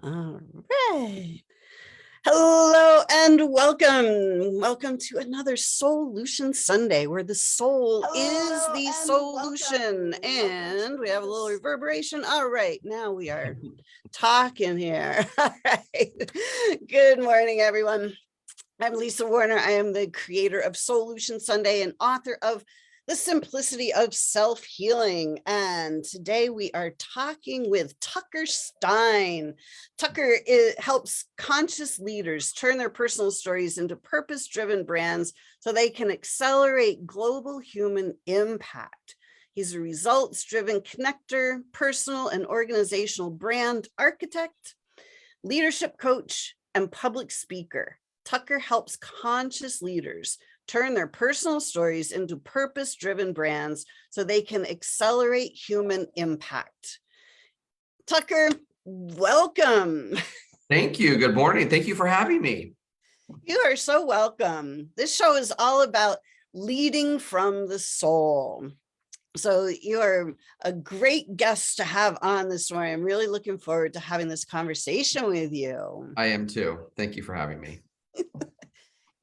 All right. Hello and welcome. Welcome to another Solution Sunday where the soul is the solution. And we have a little reverberation. All right. Now we are talking here. All right. Good morning, everyone. I'm Lisa Warner. I am the creator of Solution Sunday and author of The Simplicity of Self-Healing. And today we are talking with Tucker Stine. Tucker helps conscious leaders turn their personal stories into purpose-driven brands so they can accelerate global human impact. He's a results-driven connector, personal and organizational brand architect, leadership coach, and public speaker. Tucker helps conscious leaders turn their personal stories into purpose-driven brands so they can accelerate human impact. Tucker, welcome. Thank you. Good morning. Thank you for having me. You are so welcome. This show is all about leading from the soul. So you are a great guest to have on this morning. I'm really looking forward to having this conversation with you. I am too. Thank you for having me.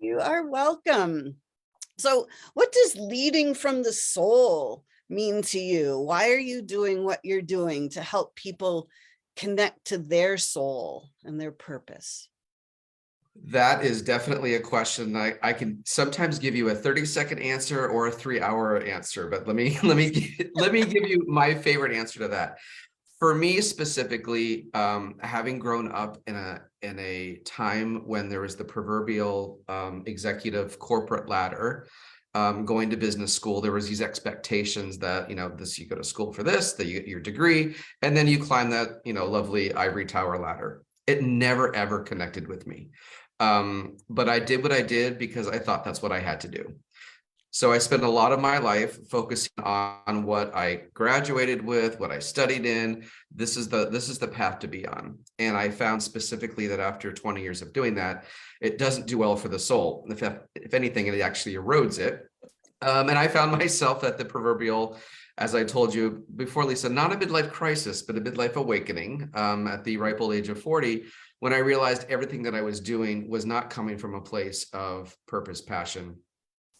You are welcome. So what does leading from the soul mean to you? Why are you doing what you're doing to help people connect to their soul and their purpose? That is definitely a question. I can sometimes give you a 30-second answer or a 3-hour answer, but let me give you my favorite answer to that. For me specifically, having grown up in a time when there was the proverbial executive corporate ladder, going to business school, there was these expectations that, you go to school for this, that you get your degree, and then you climb that, lovely ivory tower ladder. It never, ever connected with me. But I did what I did because I thought that's what I had to do. So I spent a lot of my life focusing on what I graduated with, what I studied in. This is the path to be on. And I found specifically that after 20 years of doing that, it doesn't do well for the soul. If anything, it actually erodes it. And I found myself at the proverbial, as I told you before, Lisa, not a midlife crisis, but a midlife awakening at the ripe old age of 40, when I realized everything that I was doing was not coming from a place of purpose, passion,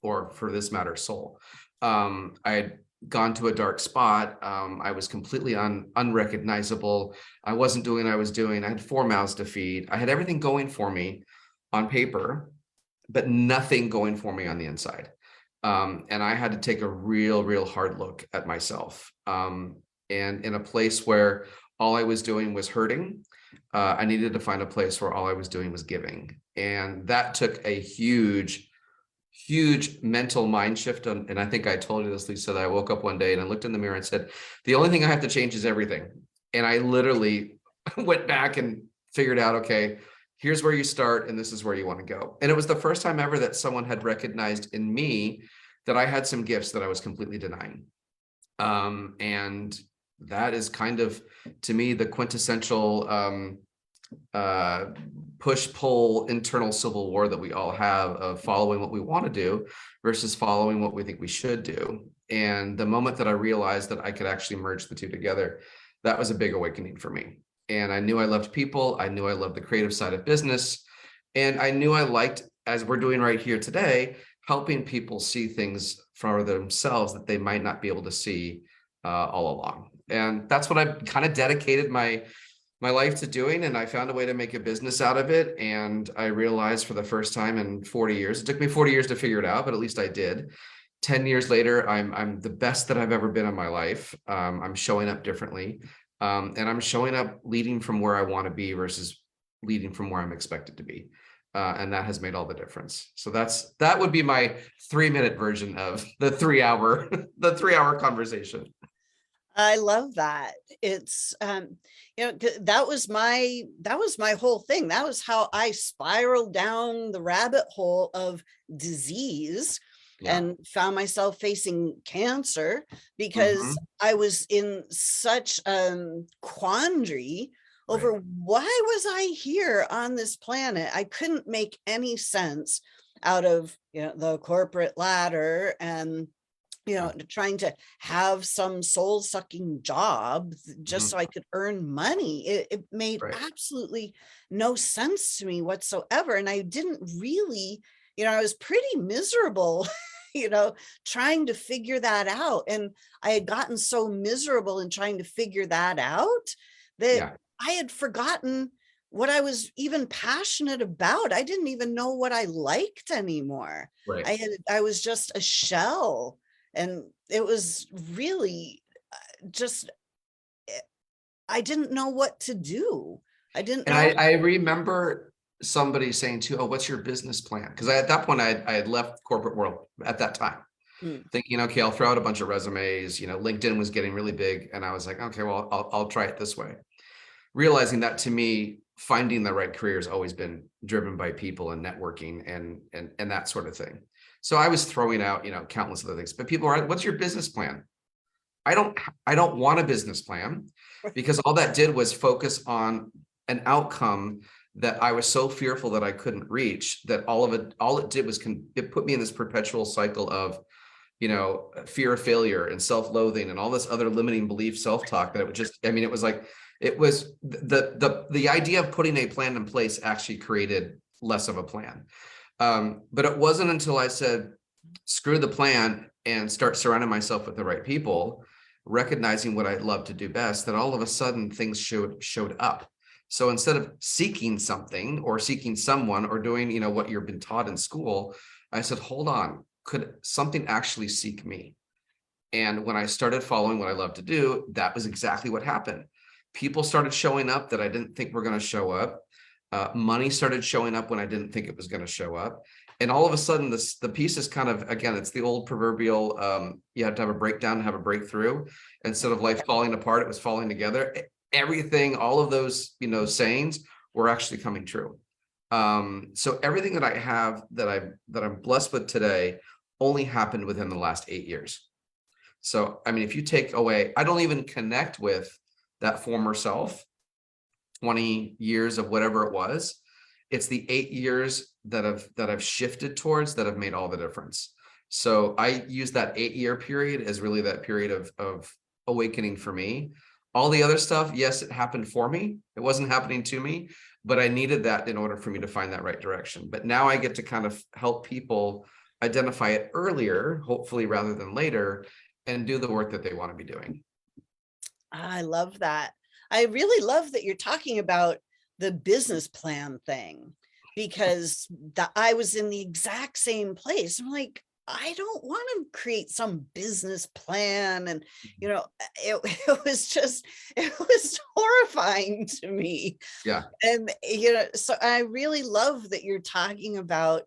or for this matter, soul. I had gone to a dark spot. I was completely unrecognizable. I wasn't doing what I was doing. I had 4 mouths to feed. I had everything going for me on paper, but nothing going for me on the inside. And I had to take a real hard look at myself. And in a place where all I was doing was hurting, I needed to find a place where all I was doing was giving. And that took a huge mental mind shift. And I think I told you this, Lisa, that I woke up one day and I looked in the mirror and said, the only thing I have to change is everything. And I literally went back and figured out, okay, here's where you start and this is where you want to go. And it was the first time ever that someone had recognized in me that I had some gifts that I was completely denying. And that is kind of, to me, the quintessential push-pull internal civil war that we all have of following what we want to do versus following what we think we should do. And the moment that I realized that I could actually merge the two together, that was a big awakening for me. And I knew I loved people. I knew I loved the creative side of business. And I knew I liked, as we're doing right here today, helping people see things for themselves that they might not be able to see all along. And that's what I've kind of dedicated my life to doing. And I found a way to make a business out of it. And I realized for the first time in 40 years, it took me 40 years to figure it out, but at least I did. 10 years later, I'm the best that I've ever been in my life. I'm showing up differently. And I'm showing up leading from where I want to be versus leading from where I'm expected to be. And that has made all the difference. So that would be my 3-minute version of the 3-hour conversation. I love that. It's, that was my whole thing. That was how I spiraled down the rabbit hole of disease and found myself facing cancer because I was in such quandary over why was I here on this planet? I couldn't make any sense out of the corporate ladder and trying to have some soul sucking job just Mhm. so I could earn money. It made Right. absolutely no sense to me whatsoever. And I didn't really, I was pretty miserable, trying to figure that out. And I had gotten so miserable in trying to figure that out that Yeah. I had forgotten what I was even passionate about. I didn't even know what I liked anymore. Right. I was just a shell, and it was really just, I didn't know what to do. I didn't And know. I remember somebody saying too, oh, what's your business plan? Because at that point I had left corporate world at that time, Hmm. thinking, okay, I'll throw out a bunch of resumes. LinkedIn was getting really big, and I was like, okay, well, I'll try it this way. Realizing that, to me, finding the right career has always been driven by people and networking and that sort of thing. So I was throwing out, countless other things. But people are, what's your business plan? I don't want a business plan, because all that did was focus on an outcome that I was so fearful that I couldn't reach, that all it did was it put me in this perpetual cycle of, fear of failure and self-loathing and all this other limiting belief, self-talk, that it was just, it was like, it was the idea of putting a plan in place actually created less of a plan. But it wasn't until I said, screw the plan and start surrounding myself with the right people, recognizing what I love to do best, that all of a sudden things showed up. So instead of seeking something or seeking someone or doing, what you've been taught in school, I said, hold on, could something actually seek me? And when I started following what I love to do, that was exactly what happened. People started showing up that I didn't think were going to show up. Money started showing up when I didn't think it was going to show up. And all of a sudden, the pieces kind of, again, it's the old proverbial, you have to have a breakdown to have a breakthrough. Instead of life falling apart, it was falling together. Everything, all of those, sayings were actually coming true. So everything that I have that I'm blessed with today only happened within the last 8 years. So, if you take away, I don't even connect with that former self, 20 years of whatever it was. It's the 8 years that I've shifted towards that have made all the difference. So I use that 8-year period as really that period of awakening for me. All the other stuff, yes, it happened for me. It wasn't happening to me, but I needed that in order for me to find that right direction. But now I get to kind of help people identify it earlier, hopefully rather than later, and do the work that they want to be doing. I love that. I really love that you're talking about the business plan thing, because I was in the exact same place. I'm like, I don't want to create some business plan. And, it was just, it was horrifying to me. Yeah. And, so I really love that you're talking about,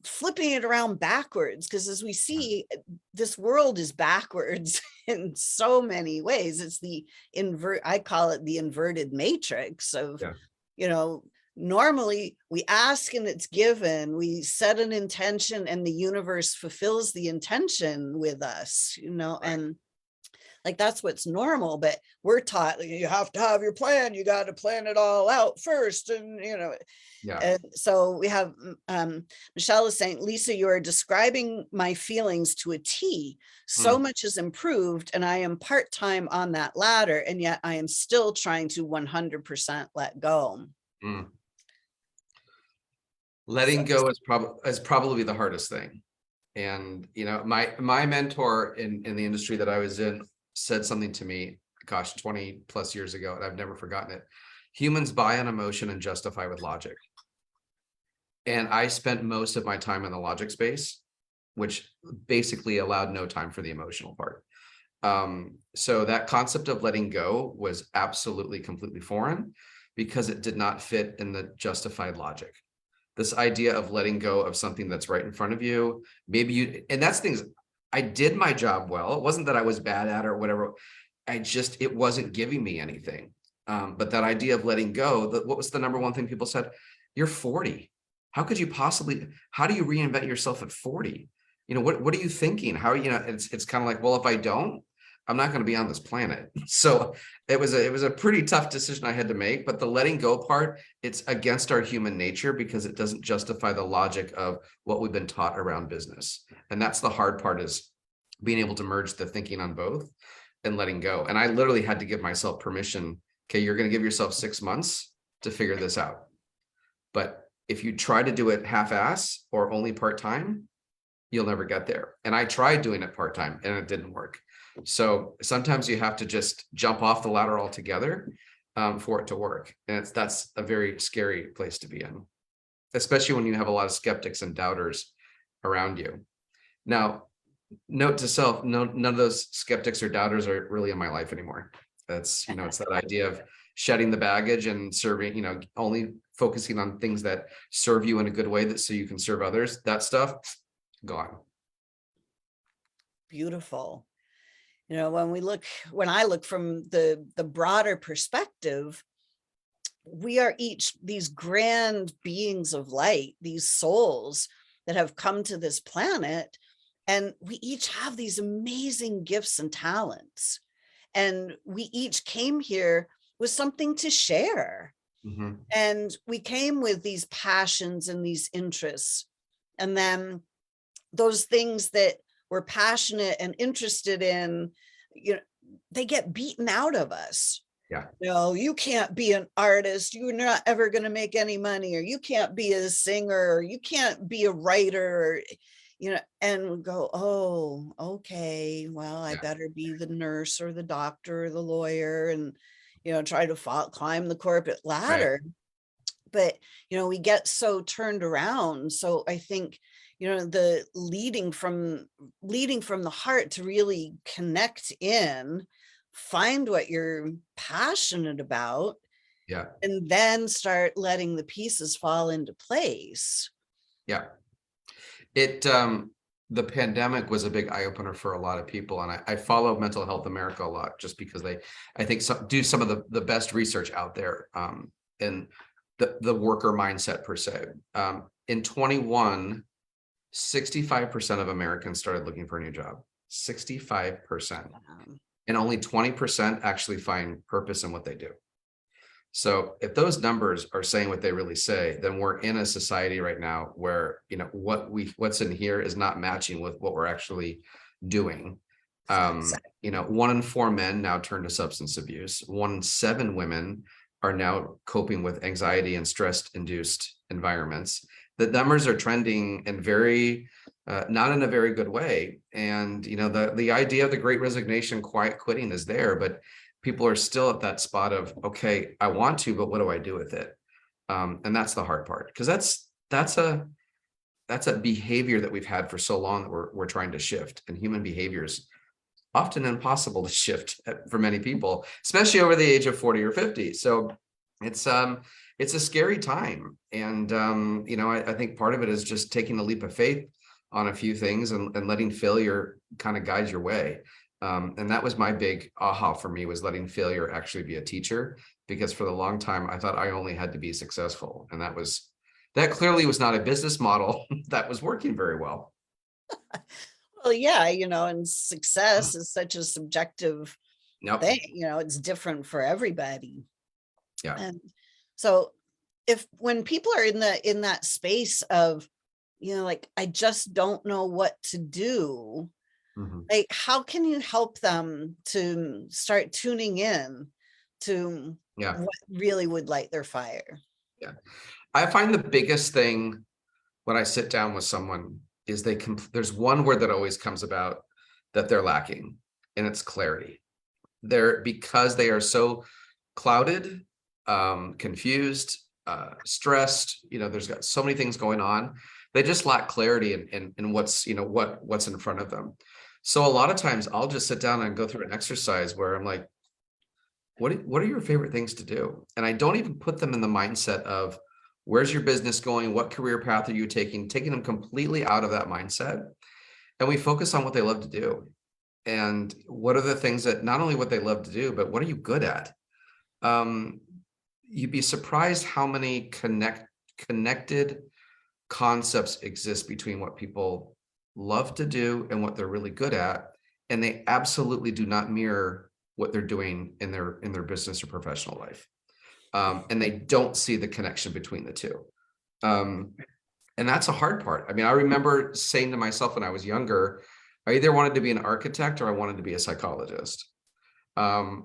flipping it around backwards, because as we see, this world is backwards in so many ways. It's I call it the inverted matrix of, Yeah. Normally we ask and it's given, we set an intention and the universe fulfills the intention with us, Right. and like that's what's normal. But we're taught you have to have your plan, you got to plan it all out first. And Yeah. and so we have Michelle is saying, Lisa, you are describing my feelings to a T. So much has improved, and I am part-time on that ladder, and yet I am still trying to 100% let go. Mm. Letting go is probably the hardest thing. And my mentor in the industry that I was in said something to me, gosh, 20 plus years ago, and I've never forgotten it. Humans buy on emotion and justify with logic. And I spent most of my time in the logic space, which basically allowed no time for the emotional part. So that concept of letting go was absolutely completely foreign, because it did not fit in the justified logic. This idea of letting go of something that's right in front of you, and that's things, I did my job well. It wasn't that I was bad at it or whatever. It wasn't giving me anything. But that idea of letting go, what was the number one thing people said? You're 40. How do you reinvent yourself at 40? What are you thinking? It's kind of like, well, if I don't, I'm not going to be on this planet. So it was a pretty tough decision I had to make, but the letting go part, it's against our human nature because it doesn't justify the logic of what we've been taught around business. And that's the hard part, is being able to merge the thinking on both and letting go. And I literally had to give myself permission. Okay, you're going to give yourself 6 months to figure this out. But if you try to do it half-ass or only part-time, you'll never get there. And I tried doing it part-time and it didn't work. So sometimes you have to just jump off the ladder altogether for it to work. And that's a very scary place to be in, especially when you have a lot of skeptics and doubters around you. Now, note to self, none of those skeptics or doubters are really in my life anymore. That's, it's that idea of shedding the baggage and serving, only focusing on things that serve you in a good way, that so you can serve others. That stuff, gone. Beautiful. When I look from the broader perspective, we are each these grand beings of light, these souls that have come to this planet, and we each have these amazing gifts and talents. And we each came here with something to share. Mm-hmm. And we came with these passions and these interests. And then those things that we're passionate and interested in, they get beaten out of us. Yeah. No, you can't be an artist. You're not ever going to make any money, or you can't be a singer, or you can't be a writer, and we go, oh, okay, well, I better be the nurse or the doctor or the lawyer, and, try to climb the corporate ladder. Right. But, we get so turned around. So I think, the leading from the heart to really connect in, find what you're passionate about, and then start letting the pieces fall into place. Yeah. The pandemic was a big eye-opener for a lot of people. And I follow Mental Health America a lot, just because I think do some of the best research out there in the worker mindset per se. In 21, 65% of Americans started looking for a new job. 65%. And only 20% actually find purpose in what they do. So if those numbers are saying what they really say, then we're in a society right now where, what's in here is not matching with what we're actually doing. 1 in 4 men now turn to substance abuse. 1 in 7 women are now coping with anxiety and stress-induced environments. The numbers are trending in not in a very good way. And, the idea of the Great Resignation, quiet quitting, is there, but people are still at that spot of, okay, I want to, but what do I do with it? And that's the hard part, because that's a behavior that we've had for so long that we're trying to shift. And human behavior is often impossible to shift for many people, especially over the age of 40 or 50. So it's a scary time. And, I think part of it is just taking a leap of faith on a few things and letting failure kind of guide your way. And that was my big aha for me, was letting failure actually be a teacher, because for the long time, I thought I only had to be successful. And that clearly was not a business model that was working very well. Well, yeah, and success is such a subjective thing, it's different for everybody. Yeah. And so when people are in that space of, like, I just don't know what to do, like, how can you help them to start tuning in to what really would light their fire? Yeah. I find the biggest thing when I sit down with someone is there's one word that always comes about that they're lacking, and it's clarity. Because they are so clouded, confused, stressed, there's got so many things going on. They just lack clarity in what's in front of them. So a lot of times I'll just sit down and go through an exercise where I'm like, what are your favorite things to do? And I don't even put them in the mindset of, where's your business going? What career path are you taking them completely out of that mindset. And we focus on what they love to do. And what are the things that, not only what they love to do, but what are you good at? You'd be surprised how many connected concepts exist between what people love to do and what they're really good at, and they absolutely do not mirror what they're doing in their business or professional life. And they don't see the connection between the two. And that's a hard part. I mean, I remember saying to myself when I was younger, I either wanted to be an architect or I wanted to be a psychologist. An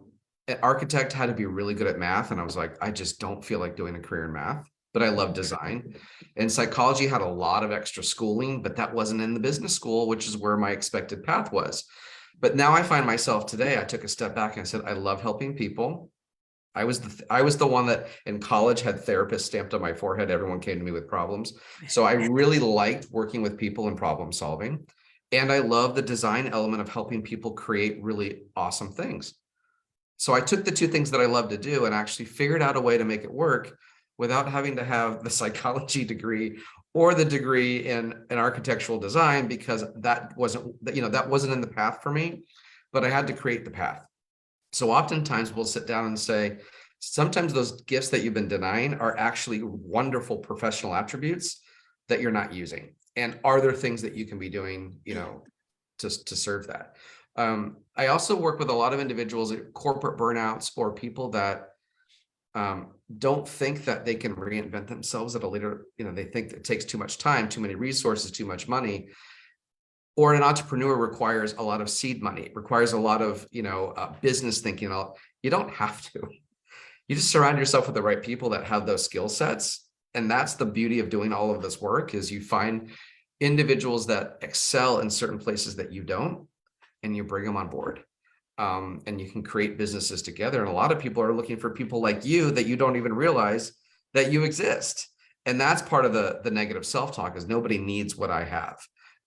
architect had to be really good at math, and I was like, I just don't feel like doing a career in math, but I love design. And psychology had a lot of extra schooling, but that wasn't in the business school, which is where my expected path was. But now I find myself today, I took a step back and I said, I love helping people. I was the one that in college had therapists stamped on my forehead. Everyone came to me with problems. So I really liked working with people and problem solving. And I love the design element of helping people create really awesome things. So I took the two things that I love to do and actually figured out a way to make it work without having to have the psychology degree or the degree in architectural design, because that wasn't in the path for me, but I had to create the path. So oftentimes we'll sit down and say, sometimes those gifts that you've been denying are actually wonderful professional attributes that you're not using. And are there things that you can be doing, to serve that? I also work with a lot of individuals at corporate burnouts or people that don't think that they can reinvent themselves at a later, they think it takes too much time, too many resources, too much money. Or an entrepreneur requires a lot of seed money. It requires a lot of, business thinking. You don't have to. You just surround yourself with the right people that have those skill sets. And that's the beauty of doing all of this work, is you find individuals that excel in certain places that you don't, and you bring them on board. And you can create businesses together. And a lot of people are looking for people like you that you don't even realize that you exist. And that's part of the negative self-talk, is nobody needs what I have.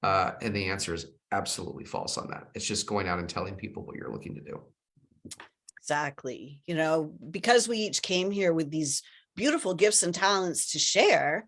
And the answer is absolutely false on that. It's just going out and telling people what you're looking to do. Exactly. Because we each came here with these beautiful gifts and talents to share,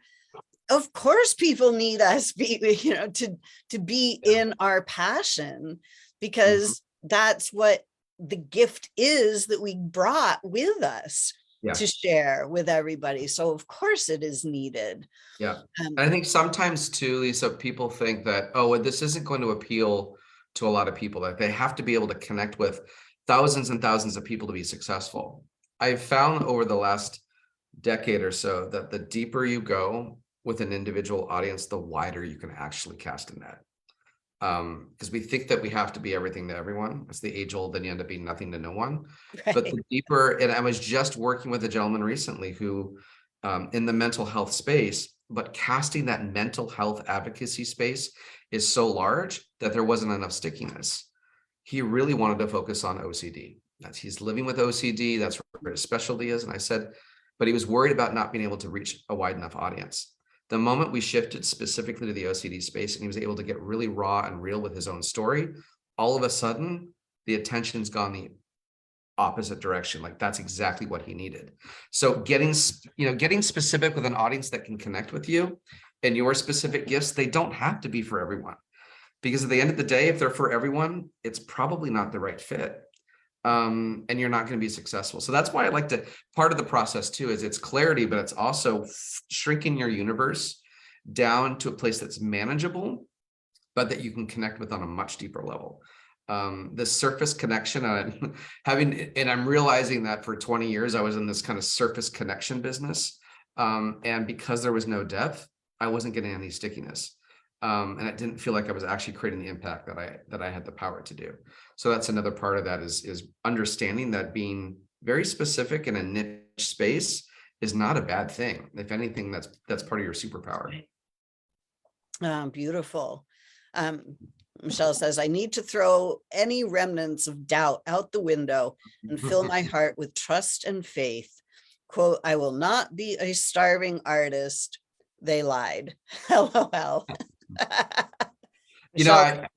of course people need us to be in our passion, because that's what the gift is that we brought with us to share with everybody. So of course it is needed. Yeah. And I think sometimes too, Lisa, people think that, oh, this isn't going to appeal to a lot of people, that they have to be able to connect with thousands and thousands of people to be successful. I've found over the last decade or so that the deeper you go with an individual audience, the wider you can actually cast a net. Because we think that we have to be everything to everyone. It's the age old, then you end up being nothing to no one. Right. But the deeper, and I was just working with a gentleman recently who, in the mental health space, but casting that mental health advocacy space is so large that there wasn't enough stickiness. He really wanted to focus on OCD. He's living with OCD. That's where his specialty is. And I said, but he was worried about not being able to reach a wide enough audience. The moment we shifted specifically to the OCD space and he was able to get really raw and real with his own story, all of a sudden the attention's gone the opposite direction. Like, that's exactly what he needed. So getting specific with an audience that can connect with you and your specific gifts, they don't have to be for everyone. Because at the end of the day, if they're for everyone, it's probably not the right fit. And you're not going to be successful. So that's why I like to, part of the process too, is it's clarity, but it's also shrinking your universe down to a place that's manageable, but that you can connect with on a much deeper level. The surface connection, and I'm realizing that for 20 years, I was in this kind of surface connection business. And because there was no depth, I wasn't getting any stickiness. And it didn't feel like I was actually creating the impact that I had the power to do. So that's another part of that is understanding that being very specific in a niche space is not a bad thing. If anything, that's part of your superpower. Beautiful. Michelle says, I need to throw any remnants of doubt out the window and fill my heart with trust and faith. Quote, I will not be a starving artist. They lied. LOL.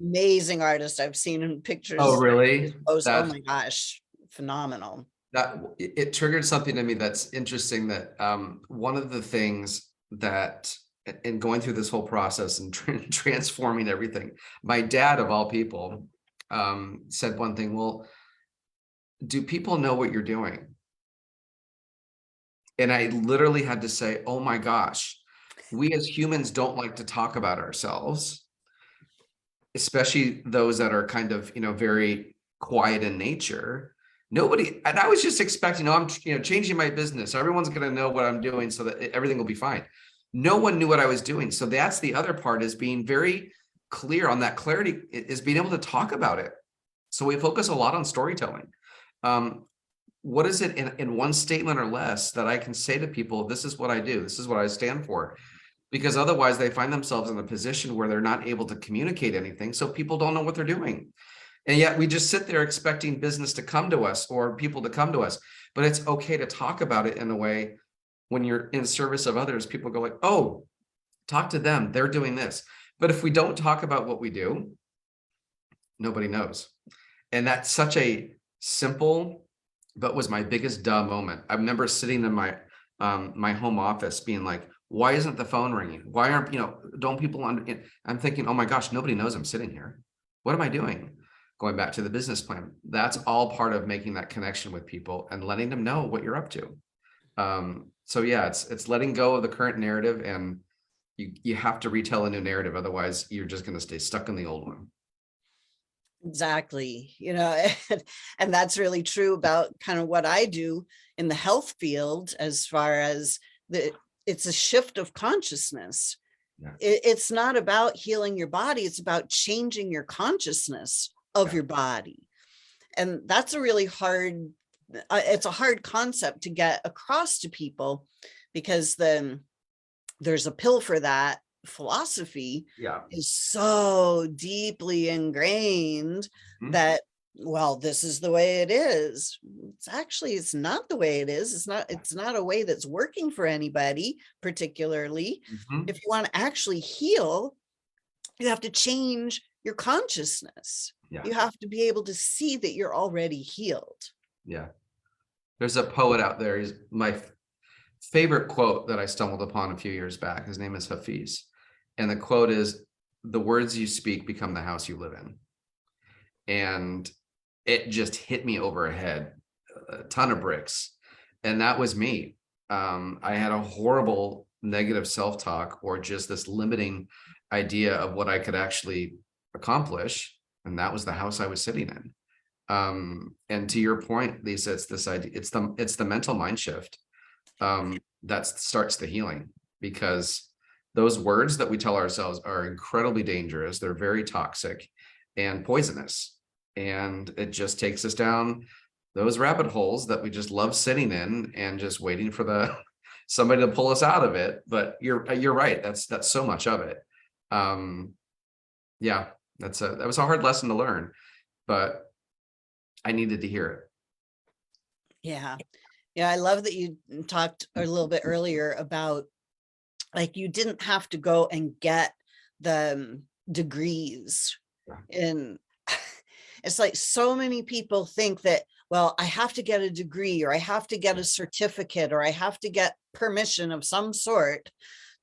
Amazing artist. I've seen in pictures. Oh, really? Oh my gosh, phenomenal. That it triggered something to me that's interesting. That one of the things that in going through this whole process and transforming everything, my dad of all people said one thing. Well, do people know what you're doing? And I literally had to say, oh my gosh, we as humans don't like to talk about ourselves. especially those that are kind of, very quiet in nature. Nobody, and I was just expecting, I'm, changing my business. Everyone's going to know what I'm doing so that everything will be fine. No one knew what I was doing. So that's the other part, is being very clear on that. Clarity is being able to talk about it. So we focus a lot on storytelling. What is it in one statement or less that I can say to people, this is what I do, this is what I stand for? Because otherwise they find themselves in a position where they're not able to communicate anything. So people don't know what they're doing. And yet we just sit there expecting business to come to us or people to come to us. But it's okay to talk about it in a way when you're in service of others. People go like, oh, talk to them, they're doing this. But if we don't talk about what we do, nobody knows. And that's such a simple, but was my biggest duh moment. I remember sitting in my my home office being like, why isn't the phone ringing? Why aren't, don't people I'm thinking, oh my gosh, nobody knows I'm sitting here. What am I doing? Going back to the business plan. That's all part of making that connection with people and letting them know what you're up to. So yeah, it's letting go of the current narrative, and you have to retell a new narrative. Otherwise, you're just going to stay stuck in the old one. Exactly. And that's really true about kind of what I do in the health field, as far as it's a shift of consciousness. Yeah. It's not about healing your body. It's about changing your consciousness of your body. And that's a really hard, it's a hard concept to get across to people, because then there's a pill for that. Philosophy is so deeply ingrained that, well, this is the way it is. It's not the way it is. It's not a way that's working for anybody particularly. If you want to actually heal, you have to change your consciousness. You have to be able to see that you're already healed. There's a poet out there. He's my favorite quote that I stumbled upon a few years back. His name is Hafiz. And the quote is, the words you speak become the house you live in. And it just hit me over a head, a ton of bricks. And that was me. I had a horrible negative self-talk, or just this limiting idea of what I could actually accomplish. And that was the house I was sitting in. And to your point, Lisa, it's this idea, it's the mental mind shift that starts the healing, because those words that we tell ourselves are incredibly dangerous. They're very toxic and poisonous, and it just takes us down those rabbit holes that we just love sitting in and just waiting for somebody to pull us out of it. But you're right. That's so much of it. Yeah, that was a hard lesson to learn, but I needed to hear it. Yeah, I love that you talked a little bit earlier about, like, you didn't have to go and get the degrees. And it's like, so many people think that, well, I have to get a degree, or I have to get a certificate, or I have to get permission of some sort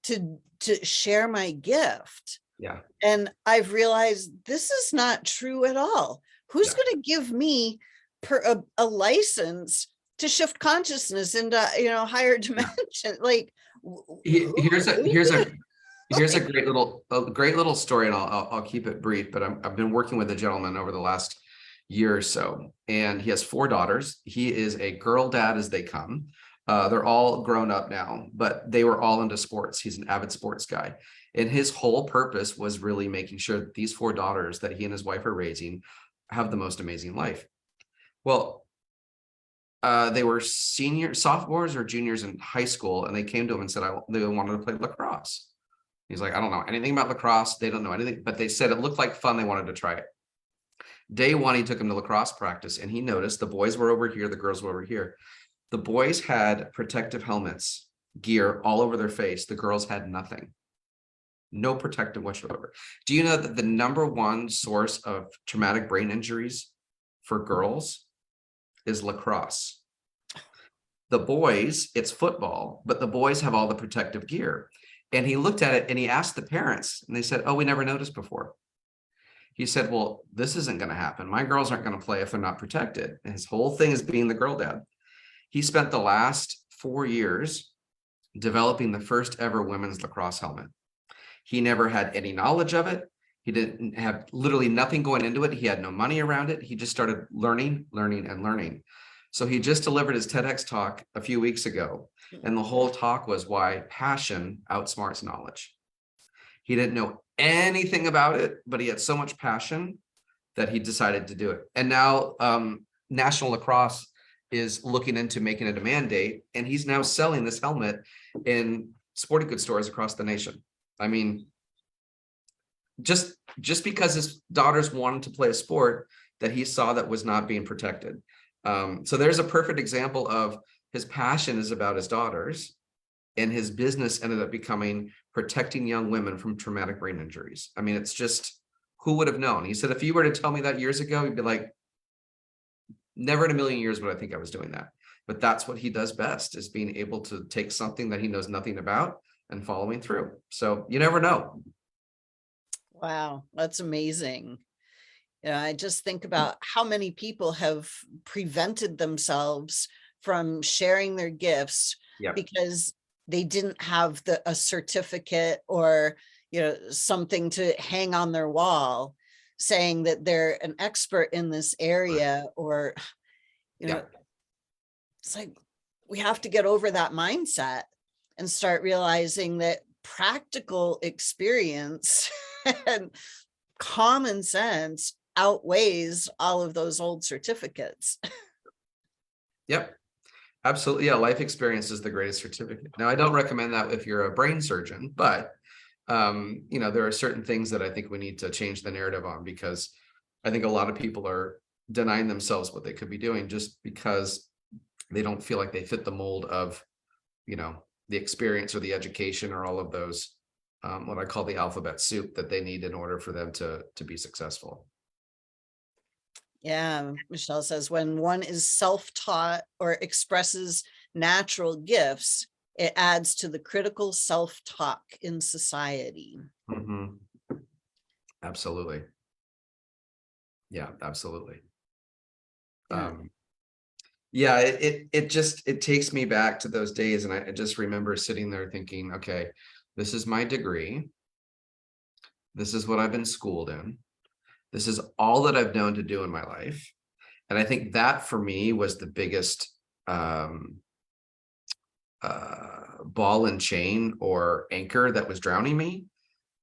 to share my gift. And I've realized this is not true at all. Who's going to give me a license to shift consciousness into, higher dimension? Like, here's a great little story, and I'll keep it brief. But I've been working with a gentleman over the last year or so, and he has 4 daughters. He is a girl dad as they come. They're all grown up now, but they were all into sports. He's an avid sports guy, and his whole purpose was really making sure that these 4 daughters that he and his wife are raising have the most amazing life. Well, they were sophomores or juniors in high school, and they came to him and said they wanted to play lacrosse. He's like, I don't know anything about lacrosse. They don't know anything, but they said it looked like fun. They wanted to try it. Day 1, he took him to lacrosse practice, and he noticed the boys were over here, the girls were over here. The boys had protective helmets, gear all over their face. The girls had nothing. No protective whatsoever. Do you know that the #1 source of traumatic brain injuries for girls is lacrosse? The boys, it's football, but the boys have all the protective gear. And he looked at it and he asked the parents, and they said, oh, we never noticed before. He said, well, this isn't going to happen. My girls aren't going to play if they're not protected. And his whole thing is being the girl dad. He spent the last 4 years developing the first ever women's lacrosse helmet. He never had any knowledge of it. He didn't have literally nothing going into it. He had no money around it. He just started learning, learning, and learning. So he just delivered his TEDx talk a few weeks ago. And the whole talk was why passion outsmarts knowledge. He didn't know anything about it, but he had so much passion that he decided to do it. And now National Lacrosse is looking into making it a mandate, and he's now selling this helmet in sporting goods stores across the nation. I mean, just because his daughters wanted to play a sport that he saw that was not being protected. So there's a perfect example of his passion is about his daughters, and his business ended up becoming protecting young women from traumatic brain injuries. I mean, it's just, who would have known? He said, if you were to tell me that years ago, he'd be like, never in a million years would I think I was doing that. But that's what he does best, is being able to take something that he knows nothing about and following through. So you never know. Wow, that's amazing. I just think about how many people have prevented themselves from sharing their gifts because they didn't have a certificate or something to hang on their wall saying that they're an expert in this area, or it's like we have to get over that mindset and start realizing that practical experience and common sense outweighs all of those old certificates. Yep, absolutely. Yeah, life experience is the greatest certificate. Now, I don't recommend that if you're a brain surgeon, but there are certain things that I think we need to change the narrative on, because I think a lot of people are denying themselves what they could be doing just because they don't feel like they fit the mold of, the experience or the education or all of those, what I call the alphabet soup that they need in order for them to be successful. Yeah, Michelle says, when one is self-taught or expresses natural gifts, it adds to the critical self-talk in society. Mm-hmm. Absolutely. Yeah, absolutely. Yeah, it takes me back to those days, and I just remember sitting there thinking, okay, this is my degree. This is what I've been schooled in. This is all that I've known to do in my life. And I think that for me was the biggest ball and chain or anchor that was drowning me,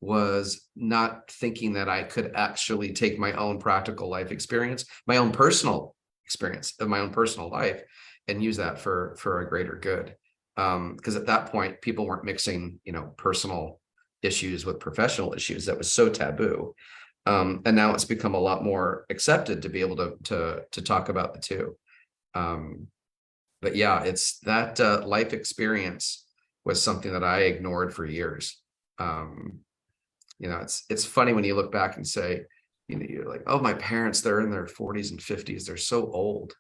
was not thinking that I could actually take my own practical life experience, my own personal experience of my own personal life, and use that for a greater good. Because at that point, people weren't mixing, personal issues with professional issues. That was so taboo. And now it's become a lot more accepted to be able to talk about the two. But yeah, it's that life experience was something that I ignored for years. It's funny when you look back and say, you're like, oh, my parents, they're in their 40s and 50s. They're so old.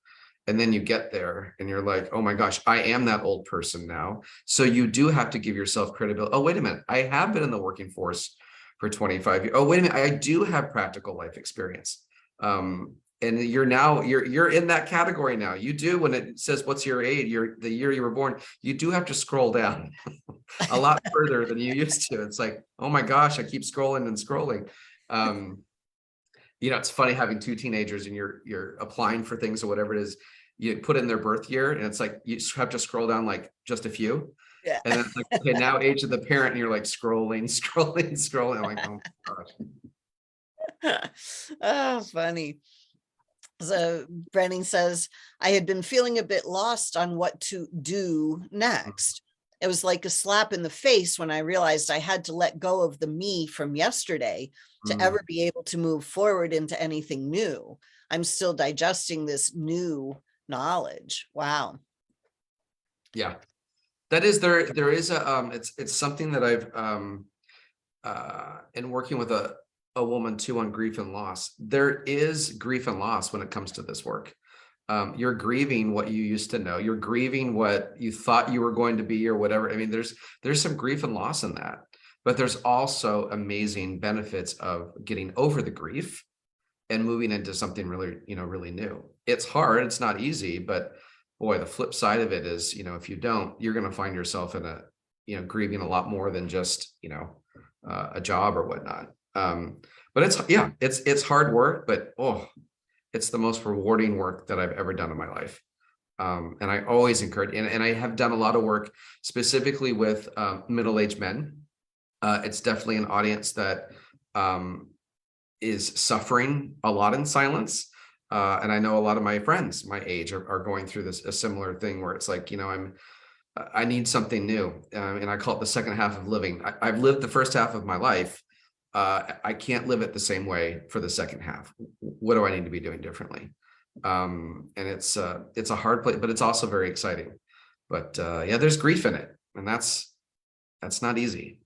And then you get there and you're like, oh my gosh, I am that old person now. So you do have to give yourself credibility. Oh, wait a minute. I have been in the working force for 25 years. Oh, wait a minute. I do have practical life experience. And you're in that category now. You do, when it says, what's your age, the year you were born, you do have to scroll down a lot further than you used to. It's like, oh my gosh, I keep scrolling and scrolling. It's funny having two teenagers and you're applying for things or whatever it is, you put in their birth year and it's like, you have to scroll down like just a few. Yeah. And then it's like, okay, now age of the parent, and you're like scrolling. I'm like, oh my gosh. Oh, funny. So Brenning says, I had been feeling a bit lost on what to do next. It was like a slap in the face when I realized I had to let go of the me from yesterday to ever be able to move forward into anything new. I'm still digesting this new knowledge. Wow. Yeah, that is there is a it's something that I've in working with a woman too on grief and loss. There is grief and loss when it comes to this work. You're grieving what you used to know. You're grieving what you thought you were going to be or whatever. I mean, there's some grief and loss in that, but there's also amazing benefits of getting over the grief and moving into something really, really new. It's hard. It's not easy, but boy, the flip side of it is, if you don't, you're going to find yourself in grieving a lot more than just, a job or whatnot. But it's hard work, but it's the most rewarding work that I've ever done in my life. And I always encourage, and I have done a lot of work specifically with middle-aged men. It's definitely an audience that is suffering a lot in silence. And I know a lot of my friends my age are going through a similar thing where it's like, I need something new. And I call it the second half of living. I've lived the first half of my life. I can't live it the same way for the second half. What do I need to be doing differently? And it's a hard place, but it's also very exciting. But yeah, there's grief in it, and that's not easy.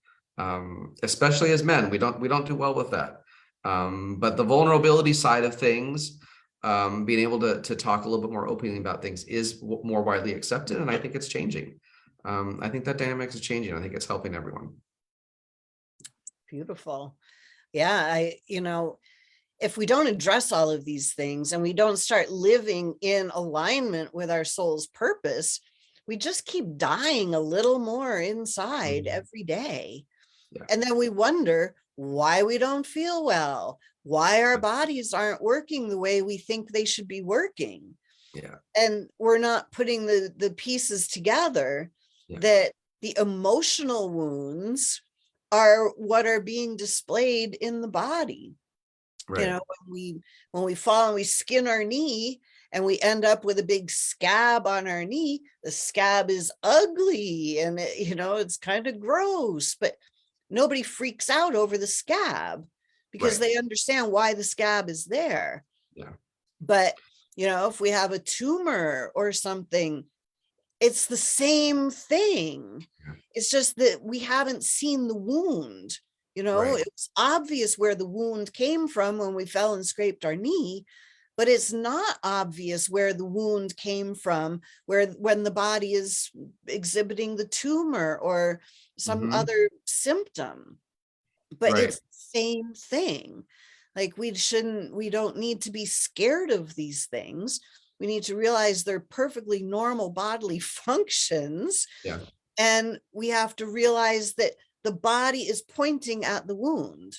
Especially as men, we don't do well with that. But the vulnerability side of things, being able to talk a little bit more openly about things is more widely accepted, and I think it's changing. I think that dynamics is changing. I think it's helping everyone. Beautiful. Yeah, if we don't address all of these things and we don't start living in alignment with our soul's purpose, we just keep dying a little more inside every day. Yeah. And then we wonder why we don't feel well, why our bodies aren't working the way we think they should be working. Yeah. And we're not putting the pieces together that the emotional wounds are what are being displayed in the body. Right. When we fall and we skin our knee and we end up with a big scab on our knee, the scab is ugly and it's kind of gross, but nobody freaks out over the scab because they understand why the scab is there. Yeah. But if we have a tumor or something, it's the same thing. It's just that we haven't seen the wound. It's obvious where the wound came from when we fell and scraped our knee, but it's not obvious where the wound came from when the body is exhibiting the tumor or some other symptom. But it's the same thing. Like we don't need to be scared of these things. We need to realize they're perfectly normal bodily functions. Yeah. And we have to realize that the body is pointing at the wound.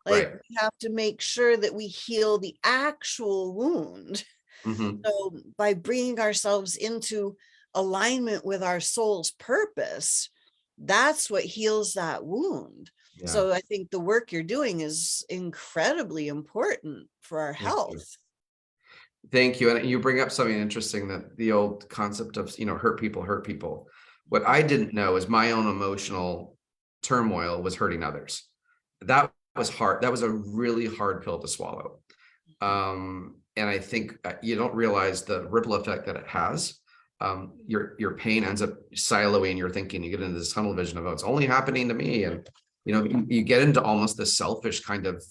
We have to make sure that we heal the actual wound. So by bringing ourselves into alignment with our soul's purpose, that's what heals that wound. Yeah. So I think the work you're doing is incredibly important for our health. Thank you. And you bring up something interesting, that the old concept of, hurt people. What I didn't know is my own emotional turmoil was hurting others. That was hard. That was a really hard pill to swallow. And I think you don't realize the ripple effect that it has. Your pain ends up siloing your thinking. You get into this tunnel vision of, oh, it's only happening to me. And, you get into almost this selfish kind of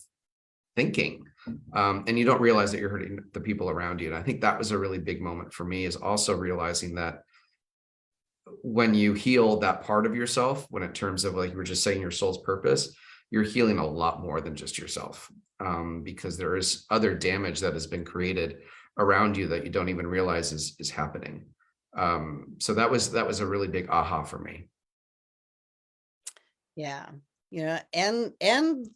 thinking. And you don't realize that you're hurting the people around you. And I think that was a really big moment for me, is also realizing that when you heal that part of yourself, when in terms of, like you were just saying, your soul's purpose, you're healing a lot more than just yourself, because there is other damage that has been created around you that you don't even realize is happening. So that was a really big aha for me. Yeah. And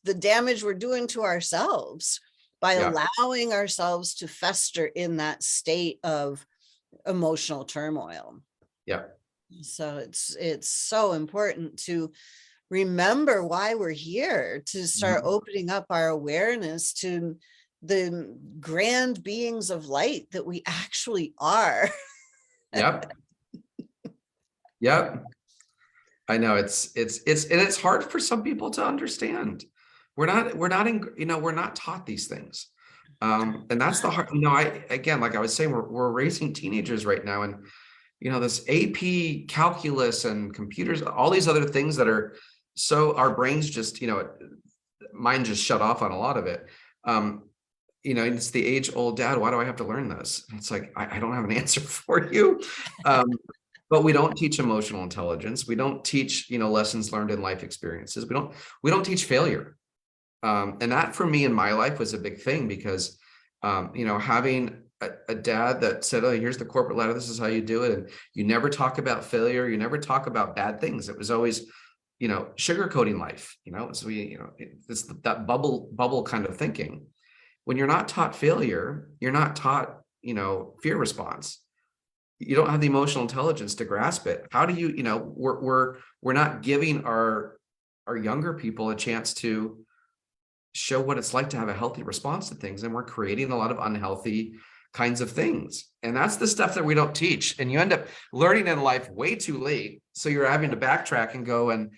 the damage we're doing to ourselves by allowing ourselves to fester in that state of emotional turmoil. Yeah. So it's so important to remember why we're here, to start opening up our awareness to the grand beings of light that we actually are. Yep. Yep. I know it's hard for some people to understand. We're not taught these things. And that's the hard, again, like I was saying, we're raising teenagers right now, and this AP calculus and computers, all these other things that are, so our brains just, mine just shut off on a lot of it. It's the age old, Dad, why do I have to learn this? And it's like, I don't have an answer for you. But we don't teach emotional intelligence. We don't teach, lessons learned in life experiences. We don't teach failure. And that for me in my life was a big thing, because, having a dad that said, oh, here's the corporate ladder, this is how you do it. And you never talk about failure. You never talk about bad things. It was always, sugarcoating life, so it's that bubble kind of thinking. When you're not taught failure, you're not taught, fear response. You don't have the emotional intelligence to grasp it. How do you, we're not giving our younger people a chance to show what it's like to have a healthy response to things. And we're creating a lot of unhealthy kinds of things. And that's the stuff that we don't teach. And you end up learning in life way too late. So you're having to backtrack and go and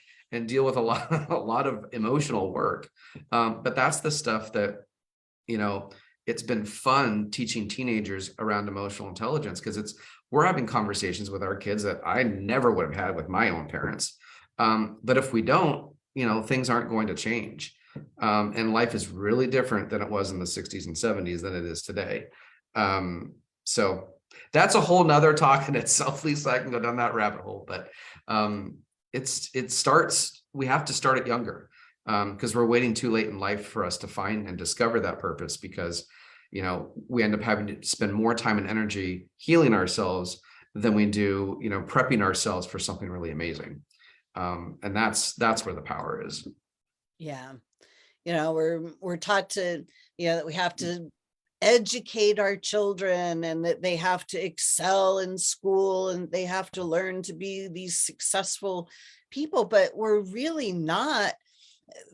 deal with a lot of emotional work. But that's the stuff that, it's been fun teaching teenagers around emotional intelligence, because we're having conversations with our kids that I never would have had with my own parents. But if we don't, things aren't going to change. And life is really different than it was in the 60s and 70s than it is today. So that's a whole nother talk in itself, Lisa. I can go down that rabbit hole, but we have to start it younger, because we're waiting too late in life for us to find and discover that purpose, because we end up having to spend more time and energy healing ourselves than we do, prepping ourselves for something really amazing. And that's where the power is. Yeah. We're taught to, that we have to educate our children, and that they have to excel in school, and they have to learn to be these successful people. But we're really not,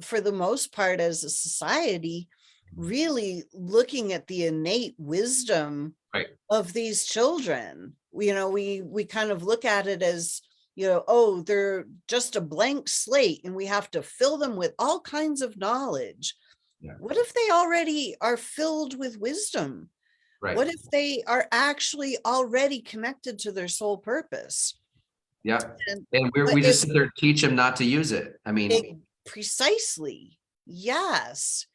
for the most part, as a society, really looking at the innate wisdom of these children. We kind of look at it as, oh, they're just a blank slate and we have to fill them with all kinds of knowledge. Yeah. What if they already are filled with wisdom? Right. What if they are actually already connected to their soul purpose? Yeah. And we just sit there and teach them not to use it. I mean, precisely. Yes.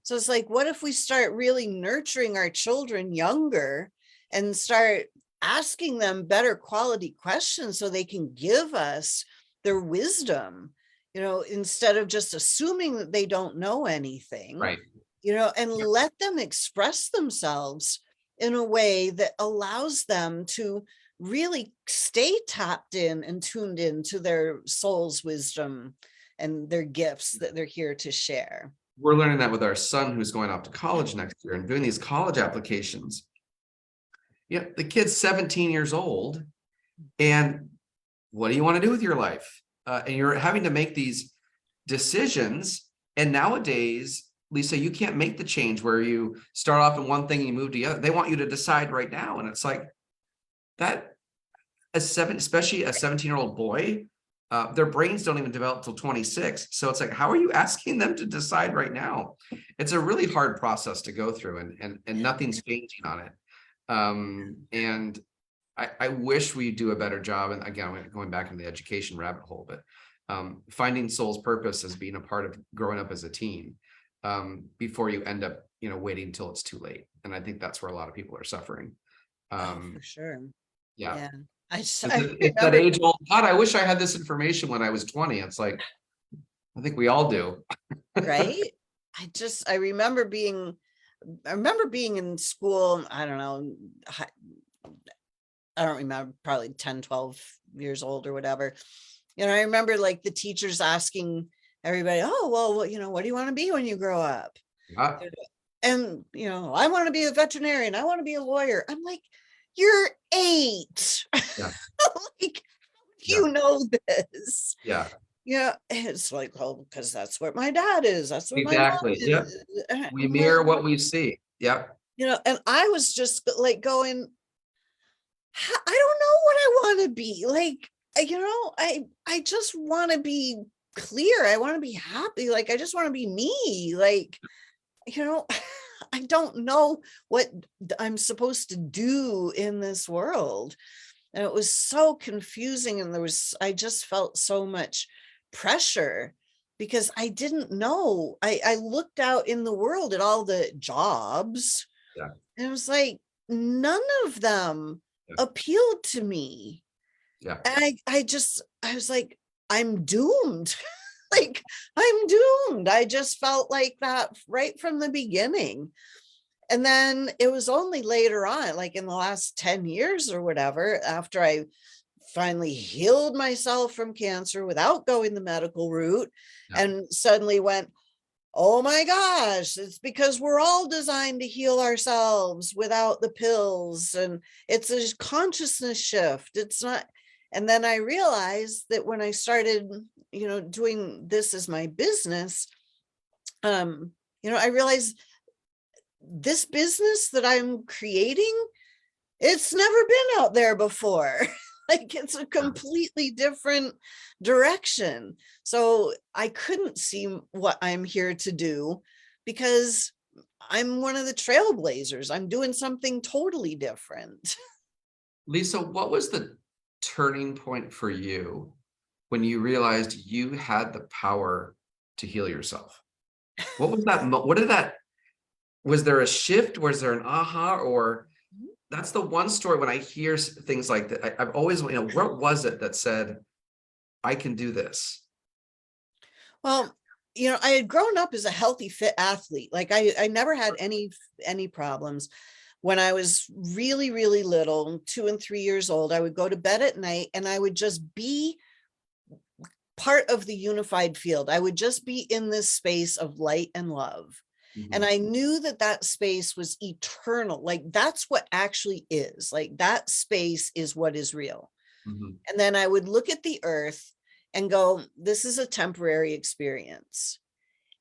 So it's like, what if we start really nurturing our children younger and start asking them better quality questions so they can give us their wisdom, instead of just assuming that they don't know anything, right. And let them express themselves in a way that allows them to really stay tapped in and tuned in to their soul's wisdom and their gifts that they're here to share. We're learning that with our son, who's going off to college next year and doing these college applications. Yeah, the kid's 17 years old, and what do you want to do with your life? And you're having to make these decisions. And nowadays, Lisa, you can't make the change where you start off in one thing and you move to the other. They want you to decide right now. And it's like that, especially a 17-year-old boy, their brains don't even develop till 26. So it's like, how are you asking them to decide right now? It's a really hard process to go through, and nothing's changing on it. And I wish we do a better job. And again, going back into the education rabbit hole, but finding soul's purpose as being a part of growing up as a teen, before you end up, waiting until it's too late. And I think that's where a lot of people are suffering. For sure. Yeah. It's that age old, God, I wish I had this information when I was 20. It's like, I think we all do. Right. I remember being in school. I don't know. I don't remember, probably 10, 12 years old or whatever. I remember like the teachers asking everybody, oh, well, what do you want to be when you grow up? Yeah. And, I want to be a veterinarian. I want to be a lawyer. I'm like, you're 8. Yeah. Like, you know this. Yeah. Yeah. It's like, oh, because that's what my dad is. That's what exactly. My mom is. Yeah. We mirror what we see. Yeah. And I was just like going, I don't know what I want to be. Like, I just want to be clear. I want to be happy. Like, I just want to be me. Like, I don't know what I'm supposed to do in this world. And it was so confusing. And I just felt so much pressure because I didn't know. I looked out in the world at all the jobs. Yeah. And it was like, none of them appealed to me. Yeah. And I was like, I'm doomed. Like, I'm doomed. I just felt like that right from the beginning. And then it was only later on, like in the last 10 years or whatever, after I finally healed myself from cancer without going the medical route, Yeah. and suddenly went, oh my gosh, it's because we're all designed to heal ourselves without the pills. And it's a consciousness shift. It's not. And then I realized that when I started, doing this as my business, I realized this business that I'm creating, it's never been out there before. Like, it's a completely different direction. So I couldn't see what I'm here to do, because I'm one of the trailblazers. I'm doing something totally different. Lisa, what was the turning point for you when you realized you had the power to heal yourself? What was that? What did that, was there a shift? Was there an aha? Or that's the one story when I hear things like that, I've always, what was it that said, I can do this? Well, I had grown up as a healthy, fit athlete. Like, I never had any problems. When I was really, really little, 2 and 3 years old, I would go to bed at night and I would just be part of the unified field. I would just be in this space of light and love. And I knew that that space was eternal. Like, that's what actually is. Like, that space is what is real. Mhm. And then I would look at the earth and go, this is a temporary experience.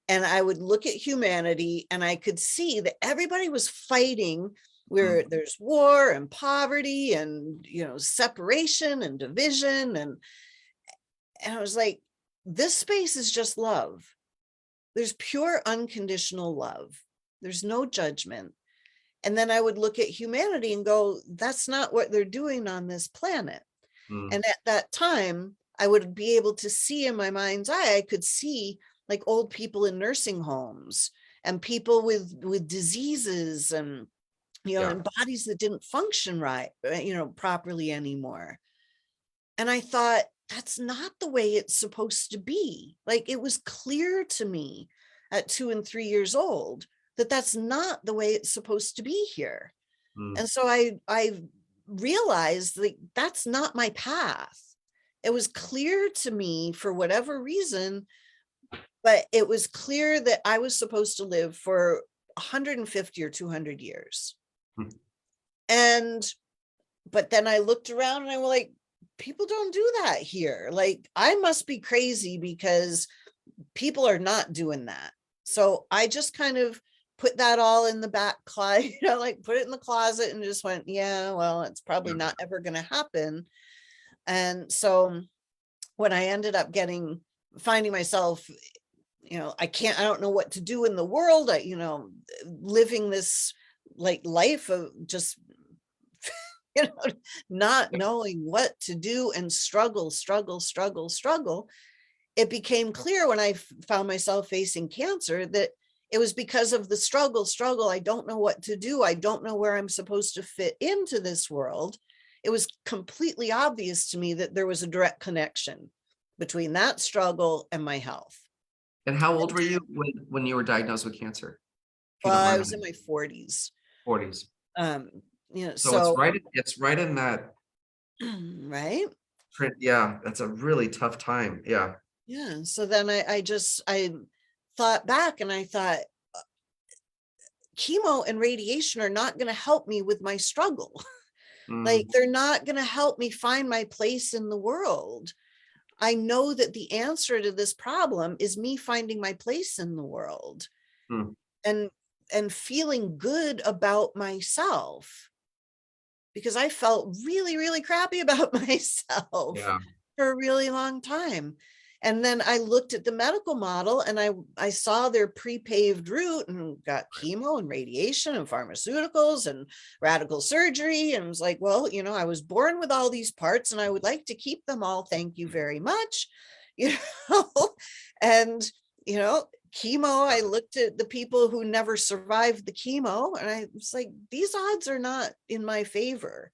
And I would look at humanity and I could see that everybody was fighting where there's war and poverty and, separation and division. And I was like, this space is just love. There's pure unconditional love. There's no judgment. And then I would look at humanity and go, that's not what they're doing on this planet. And at that time, I would be able to see in my mind's eye, I could see like old people in nursing homes and people with diseases and, and bodies that didn't function right, properly anymore. And I thought, that's not the way it's supposed to be. Like, it was clear to me at 2 and 3 years old that that's not the way it's supposed to be here. And so I realized that that's not my path. It was clear to me for whatever reason, but it was clear that I was supposed to live for 150 or 200 years. But then I looked around and I was like, people don't do that here. Like, I must be crazy because people are not doing that. So I just kind of put that all in the back closet, like put it in the closet and just went, yeah, well, it's probably not ever going to happen. And so when I ended up finding myself, I don't know what to do in the world. Living this like life of just, not knowing what to do and struggle. It became clear when I found myself facing cancer that it was because of the struggle. I don't know what to do. I don't know where I'm supposed to fit into this world. It was completely obvious to me that there was a direct connection between that struggle and my health. And how old were you when you were diagnosed with cancer? Well, I was in my 40s. 40s. So It's right in that. right. Yeah, that's a really tough time. Yeah. Yeah. So then I thought back and I thought, chemo and radiation are not going to help me with my struggle. Like, they're not going to help me find my place in the world. I know that the answer to this problem is me finding my place in the world and feeling good about myself, because I felt really, really crappy about myself for a really long time. And then I looked at the medical model and I saw their pre-paved route and got chemo and radiation and pharmaceuticals and radical surgery. And was like, well, I was born with all these parts and I would like to keep them all. Thank you very much. And, chemo, I looked at the people who never survived the chemo and I was like, these odds are not in my favor.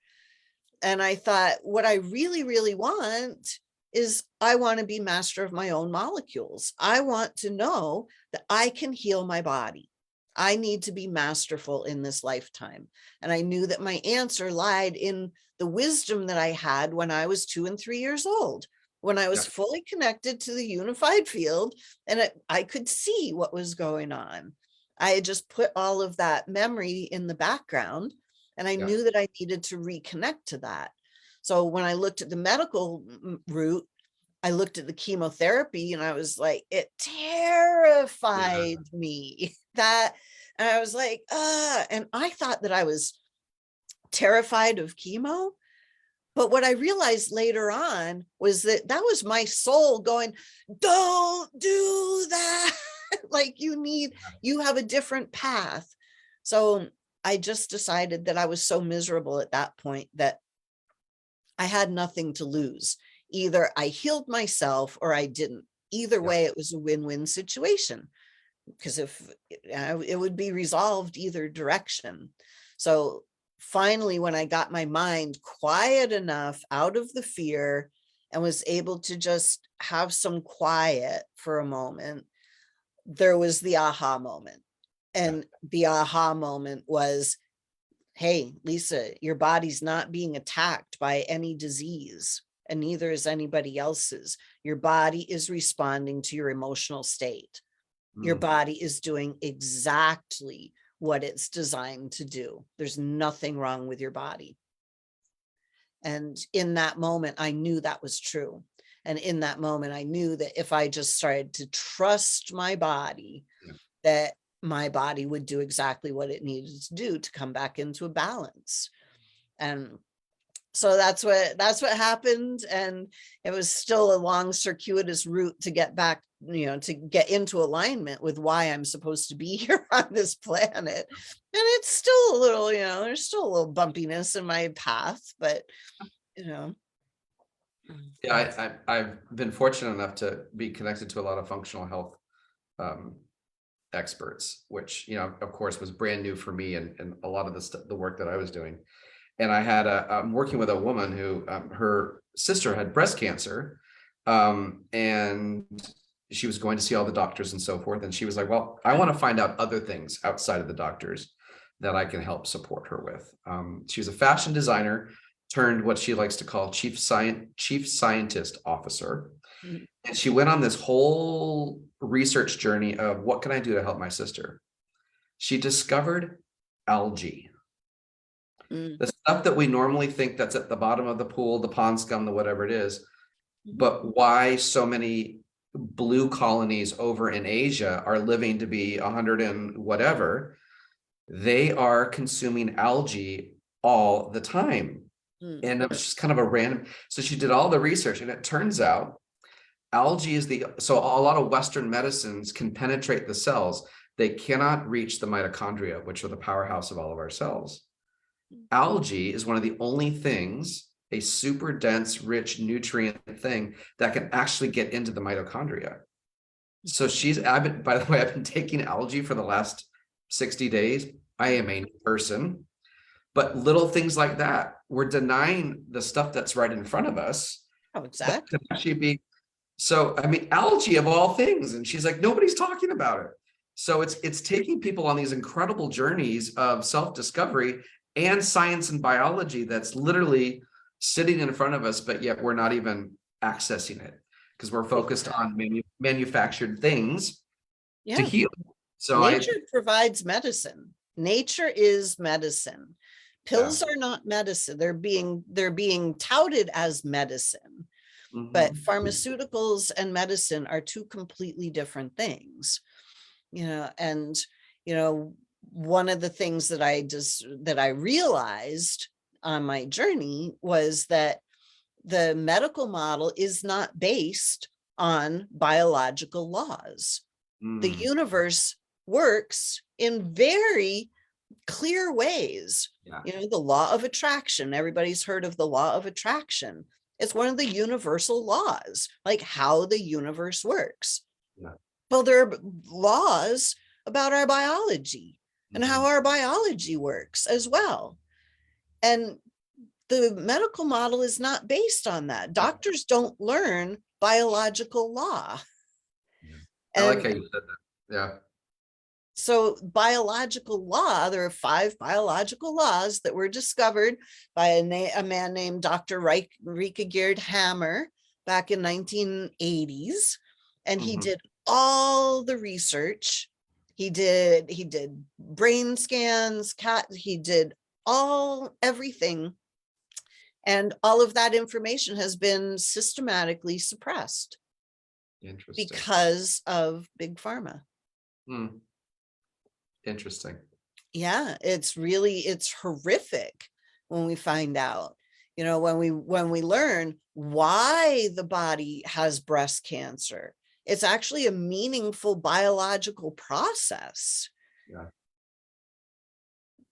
And I thought, what I really, really want is I want to be master of my own molecules. I want to know that I can heal my body. I need to be masterful in this lifetime. And I knew that my answer lied in the wisdom that I had when I was 2 and 3 years old, when I was Yeah. fully connected to the unified field and I could see what was going on. I had just put all of that memory in the background and I Yeah. knew that I needed to reconnect to that. So when I looked at the medical route, I looked at the chemotherapy and I was like, it terrified me that, and I was like, and I thought that I was terrified of chemo. But what I realized later on was that that was my soul going, don't do that. Like you have a different path. So I just decided that I was so miserable at that point that I had nothing to lose. Either I healed myself or I didn't. Either Yeah. way, it was a win-win situation because if it would be resolved either direction. So finally, when I got my mind quiet enough out of the fear and was able to just have some quiet for a moment, there was the aha moment. And the aha moment was, hey, Lisa, your body's not being attacked by any disease, and neither is anybody else's. Your body is responding to your emotional state. Your body is doing exactly what it's designed to do. There's nothing wrong with your body. And in that moment, I knew that was true. And in that moment, I knew that if I just started to trust my body, that my body would do exactly what it needed to do to come back into a balance. And so that's what happened. And it was still a long circuitous route to get back, to get into alignment with why I'm supposed to be here on this planet. And it's still a little, there's still a little bumpiness in my path, but Yeah, I've been fortunate enough to be connected to a lot of functional health experts, which, of course, was brand new for me and a lot of the work that I was doing. And I had I'm working with a woman who her sister had breast cancer, and she was going to see all the doctors and so forth. And she was like, well, I want to find out other things outside of the doctors that I can help support her with. She was a fashion designer turned what she likes to call chief scientist officer. And she went on this whole research journey of what can I do to help my sister? She discovered algae. The stuff that we normally think that's at the bottom of the pool, the pond scum, the whatever it is. But why so many blue colonies over in Asia are living to be 100 and whatever, they are consuming algae all the time. And it was just kind of a random. So she did all the research, and it turns out algae is so a lot of Western medicines can penetrate the cells. They cannot reach the mitochondria, which are the powerhouse of all of our cells. Algae is one of the only things, a super dense, rich nutrient thing that can actually get into the mitochondria. So by the way, I've been taking algae for the last 60 days. I am a new person, but little things like that, we're denying the stuff that's right in front of us. Oh, exactly. That could actually be. So, I mean, algae of all things. And she's like, nobody's talking about it. So it's taking people on these incredible journeys of self-discovery and science and biology that's literally sitting in front of us, but yet we're not even accessing it because we're focused on manufactured things to heal. So nature provides medicine. Nature is medicine. Pills are not medicine. They're being touted as medicine. But pharmaceuticals and medicine are two completely different things. And one of the things that I realized on my journey was that the medical model is not based on biological laws. The universe works in very clear ways. The law of attraction. Everybody's heard of the law of attraction. It's one of the universal laws, like how the universe works. Well, there are laws about our biology and how our biology works as well. And the medical model is not based on that. Doctors don't learn biological law. I like how you said that. Yeah. So biological law, there are 5 biological laws that were discovered by a man named Dr. Rika Hammer back in 1980s. And he did all the research. He did brain scans, he did everything. And all of that information has been systematically suppressed. Interesting. Because of big pharma. Interesting. Yeah, it's horrific when we find out, when we learn why the body has breast cancer. It's actually a meaningful biological process. Yeah.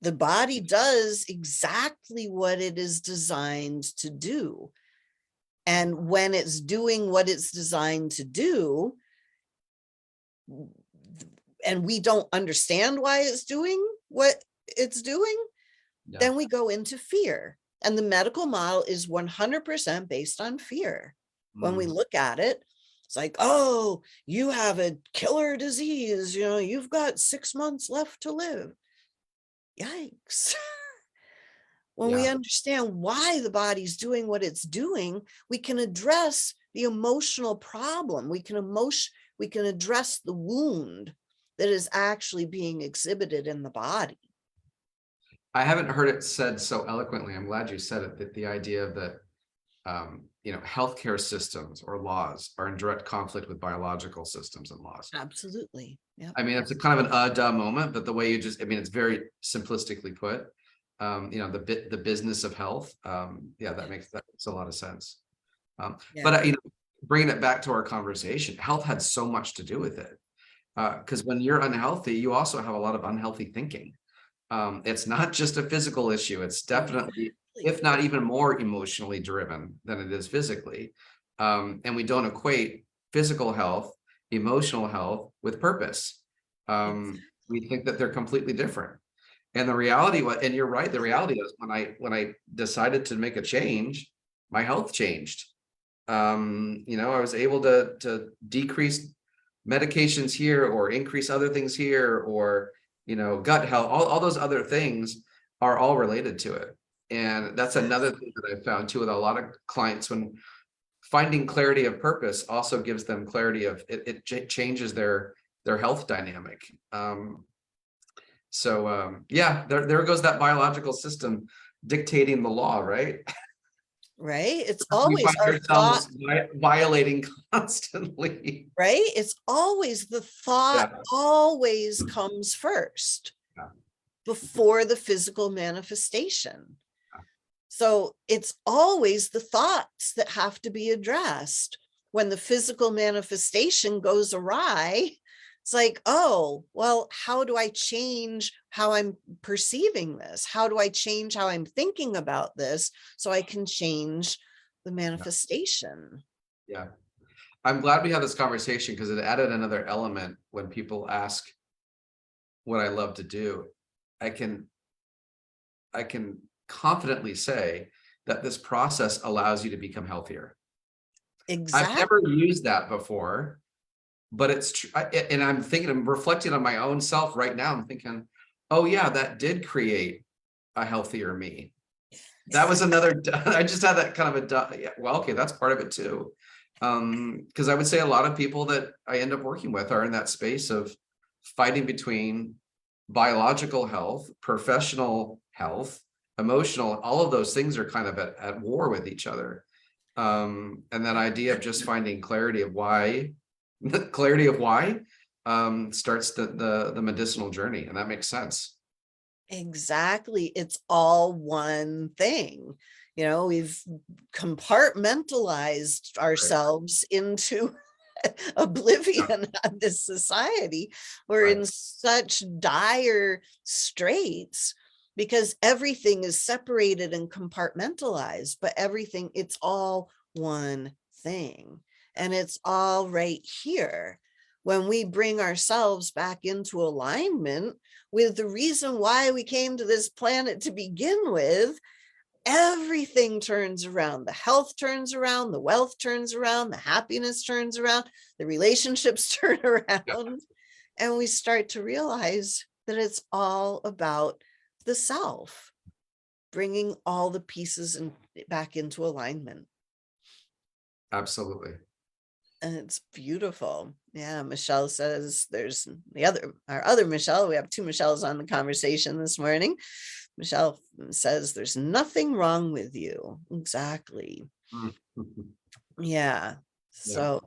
The body does exactly what it is designed to do. And when it's doing what it's designed to do, and we don't understand why it's doing what it's doing, then we go into fear. And the medical model is 100% based on fear. When we look at it, it's like, oh, you have a killer disease, you've got 6 months left to live. Yikes. When we understand why the body's doing what it's doing, we can address the emotional problem. We can address the wound that is actually being exhibited in the body. I haven't heard it said so eloquently. I'm glad you said it, that the idea that, healthcare systems or laws are in direct conflict with biological systems and laws. Absolutely. Yeah. I mean, it's a kind of an duh moment, but the way it's very simplistically put, the business of health. That makes a lot of sense. But, bringing it back to our conversation, health had so much to do with it. Because when you're unhealthy, you also have a lot of unhealthy thinking. It's not just a physical issue. It's definitely, if not even more emotionally driven than it is physically. And we don't equate physical health, emotional health with purpose. We think that they're completely different. And the reality was, and you're right, the reality is when I decided to make a change, my health changed. I was able to decrease medications here or increase other things here, or gut health, all those other things are all related to it. And that's another thing that I found too with a lot of clients, when finding clarity of purpose also gives them clarity of it changes their health dynamic. There goes that biological system dictating the law, right? Right. It's We always find our thought, ourselves violating constantly. right? It's always the thought always comes first before the physical manifestation. So it's always the thoughts that have to be addressed. When the physical manifestation goes awry, it's like, oh, well, how do I change how I'm perceiving this? How do I change how I'm thinking about this so I can change the manifestation? Yeah. I'm glad we had this conversation because it added another element. When people ask what I love to do, I can confidently say that this process allows you to become healthier. Exactly. I've never used that before, but it's true. And I'm reflecting on my own self right now. I'm thinking, oh yeah, that did create a healthier me. That was another, I just had that kind of okay, that's part of it too. Because I would say a lot of people that I end up working with are in that space of fighting between biological health, professional health, emotional, all of those things are kind of at war with each other. And that idea of just finding clarity of why starts the medicinal journey. And that makes sense. Exactly. It's all one thing. We've compartmentalized ourselves into oblivion of this society. We're in such dire straits because everything is separated and compartmentalized, but it's all one thing. And it's all right here. When we bring ourselves back into alignment with the reason why we came to this planet to begin with, everything turns around. The health turns around, the wealth turns around, the happiness turns around, the relationships turn around. And we start to realize that it's all about the self, bringing all the pieces back into alignment. Absolutely. And it's beautiful. Yeah, Michelle says there's our other Michelle. We have two Michelles on the conversation this morning. Michelle says there's nothing wrong with you. Exactly. Yeah. So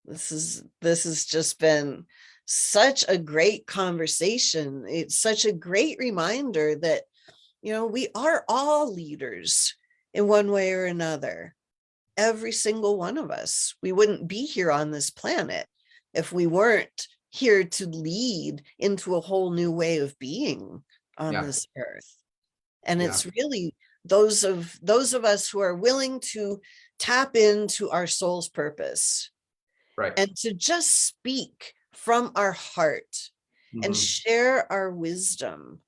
this has just been such a great conversation. It's such a great reminder that, we are all leaders in one way or another. Every single one of us. We wouldn't be here on this planet if we weren't here to lead into a whole new way of being on this earth. And it's really those of us who are willing to tap into our soul's purpose, right, and to just speak from our heart and share our wisdom.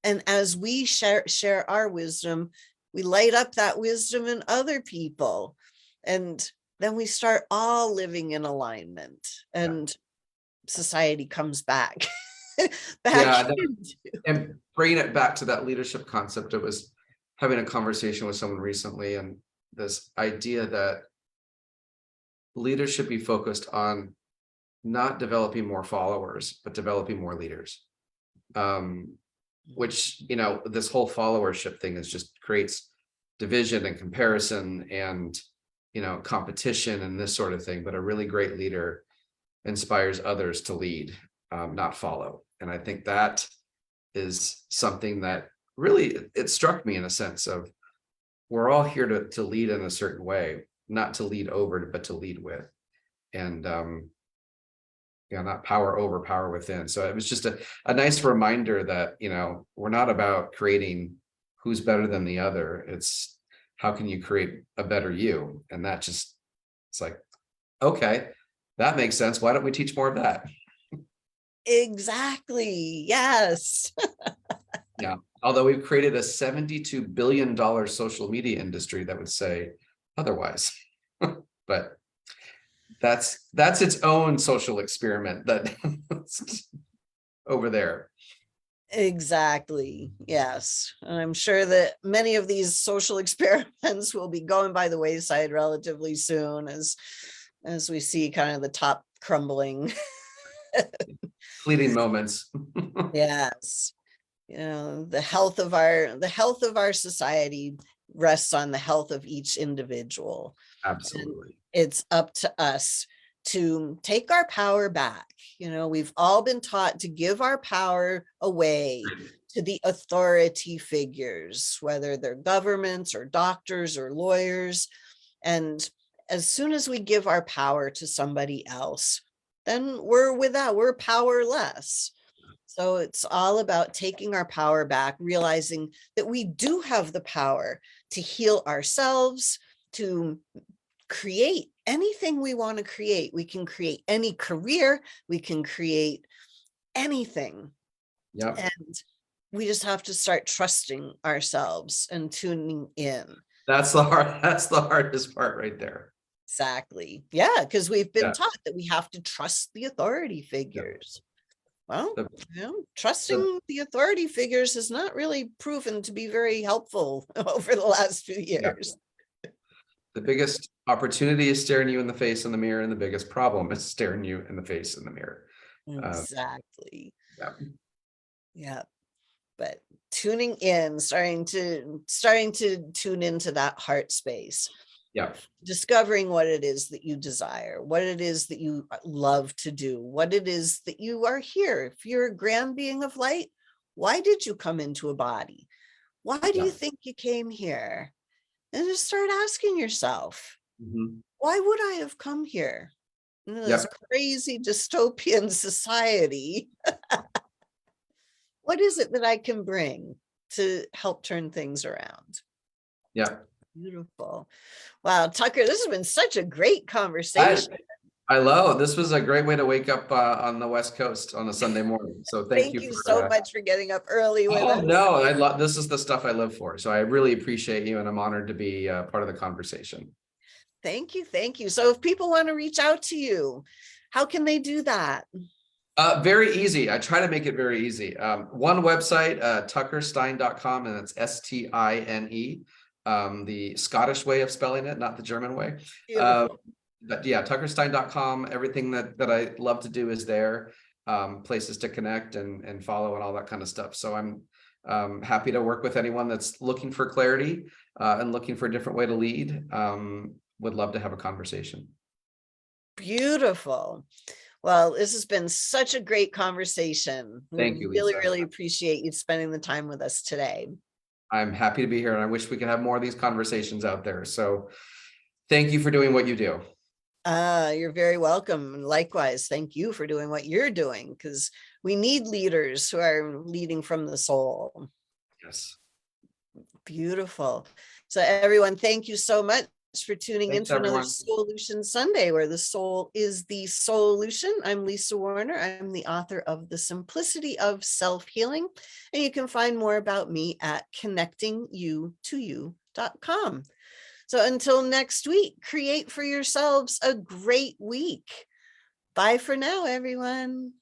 And as we share our wisdom, we light up that wisdom in other people. And then we start all living in alignment, and society comes back. And bringing it back to that leadership concept, I was having a conversation with someone recently, and this idea that leaders should be focused on not developing more followers, but developing more leaders. Which, this whole followership thing creates division and comparison and, competition and this sort of thing. But a really great leader inspires others to lead, not follow. And I think that is something that really, it struck me in a sense of, we're all here to lead in a certain way, not to lead over, but to lead with. And, not power over, power within. So it was just a nice reminder that, we're not about creating who's better than the other. It's how can you create a better you? And that it's like, okay, that makes sense. Why don't we teach more of that? Exactly. Yes. Yeah. Although we've created a $72 billion social media industry that would say otherwise. But that's its own social experiment that over there. Exactly. Yes. And I'm sure that many of these social experiments will be going by the wayside relatively soon as we see kind of the top crumbling. Fleeting moments. Yes. The health of our society rests on the health of each individual. Absolutely. And it's up to us to take our power back. We've all been taught to give our power away to the authority figures, whether they're governments or doctors or lawyers. And as soon as we give our power to somebody else, then we're powerless. So it's all about taking our power back, realizing that we do have the power to heal ourselves, to create anything we want to create. We can create any career, we can create anything. Yep. And we just have to start trusting ourselves and tuning in. That's the hardest part right there. Exactly. Yeah, because we've been taught that we have to trust the authority figures. Well, trusting the authority figures has not really proven to be very helpful over the last few years. The biggest opportunity is staring you in the face in the mirror, and the biggest problem is staring you in the face in the mirror. Exactly. Yeah. But tuning in, starting to tune into that heart space. Yeah. Discovering what it is that you desire, what it is that you love to do, what it is that you are here. If you're a grand being of light, why did you come into a body? Why do you think you came here? And just start asking yourself, why would I have come here in this crazy dystopian society? What is it that I can bring to help turn things around? Yeah. Beautiful. Wow, Tucker, this has been such a great conversation. I love this. Was a great way to wake up on the West Coast on a Sunday morning. So thank you so much for getting up early with us. No, I love this. Is the stuff I live for. So I really appreciate you, and I'm honored to be part of the conversation. Thank you. So if people want to reach out to you, how can they do that? Very easy. I try to make it very easy. One website, tuckerstine.com, and it's Stine, the Scottish way of spelling it, not the German way. Beautiful. But yeah, tuckerstine.com. Everything that I love to do is there. Places to connect and follow and all that kind of stuff. So I'm happy to work with anyone that's looking for clarity and looking for a different way to lead. Would love to have a conversation. Beautiful. Well, this has been such a great conversation. Thank you, Really, Lisa. really appreciate you spending the time with us today. I'm happy to be here, and I wish we could have more of these conversations out there. So thank you for doing what you do. You're very welcome. Likewise, thank you for doing what you're doing, because we need leaders who are leading from the soul. Yes. Beautiful. So everyone, thank you so much for tuning Thanks, into another everyone. Solution Sunday, where the soul is the solution. I'm Lisa Warner. I'm the author of The Simplicity of Self-Healing, and you can find more about me at connectingyoutoyou.com. So until next week, create for yourselves a great week. Bye for now, everyone.